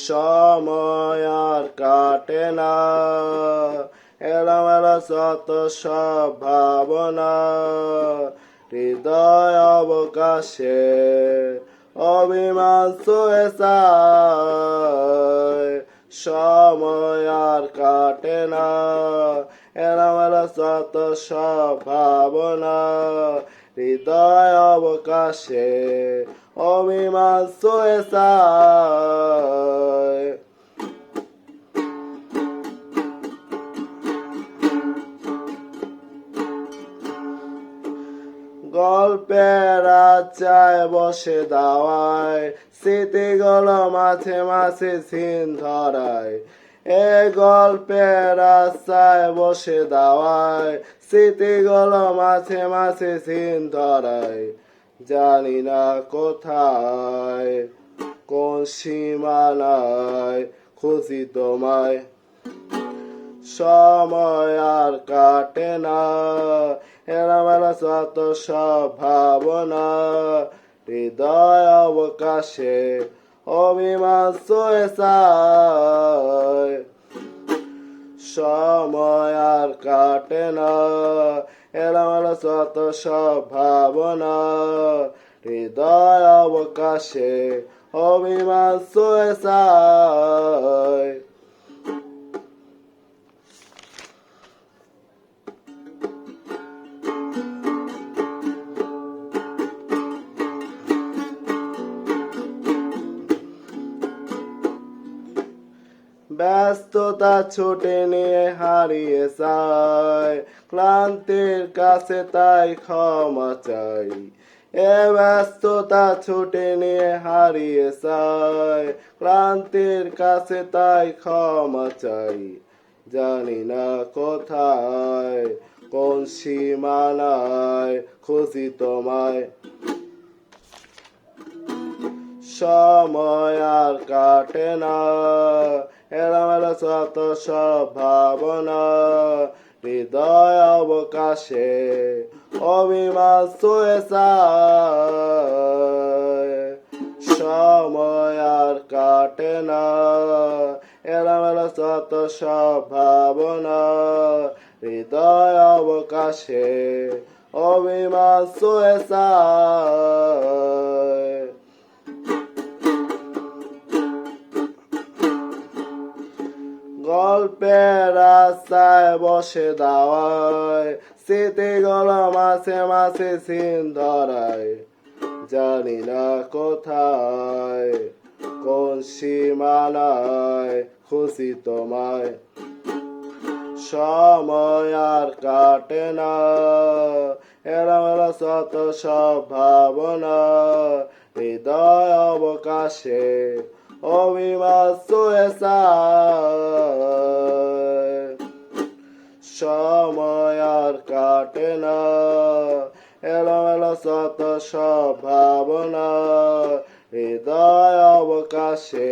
সময় আর কাটে না, এলোমেলো শত সব ভাবনা, হৃদয় অবকাশে অভিমান ছুঁয়ে যায়। সময় আর কাটে না, এলোমেলো শত সব ভাবনা, হৃদয় অবকাশে অভিমান ছুঁয়ে যায়। গল্পের আচ্ছায় বসে দাওয়ায়, স্মৃতিগুলো মাঝে মাঝে ছিন ধরায়। এ গল্পের আচ্ছায় বসে দাওয়ায়, স্মৃতিগুলো মাঝে মাঝে ছিন ধরায়। জানি না কোথায়, কোন সীমানায় খুঁজি তোমায়। সময় আর কাটে না, এলোমেলো শত সব ভাবনা, হৃদয় অবকাশে অভিমান ছুঁয়ে যায়। সময় আর কাটে না, এলোমেলো শত সব ভাবনা, হৃদয় অবকাশে অভিমান ছুঁয়ে যায়। ব্যস্ততা ছুটে নিয়ে হারিয়ে যায়, ক্লান্তির কাছে তাই ক্ষমা চাই। এ ব্যস্ততা ছুটে নিয়ে হারিয়ে যায়, ক্লান্তির কাছে তাই ক্ষমা চাই। জানি না কোথায়, কোন সীমানায় খুঁজি তোমায়। সময় আর কাটে না, এলোমেলো শত সব ভাবনা, হৃদয় অবকাশে অভিমান ছুঁয়ে যায়। সময় আর কাটে না, এলোমেলো শত সব ভাবনা, হৃদয় অবকাশে অভিমান ছুঁয়ে যায়। গল্পের আচ্ছায় বসে দাওয়ায়, স্মৃতিগুলো মাঝে মাঝে ছিন ধরায়। জানি না কোথায়, কোন সীমানায় খুঁজি তোমায়। সময় আর কাটে না, এলোমেলো শত সব ভাবনা, হৃদয় অবকাশে অভিমান ছুঁয়ে যায়। সময় আর কাটে না, এলোমেলো শত সব ভাবনা, হৃদয় অবকাশে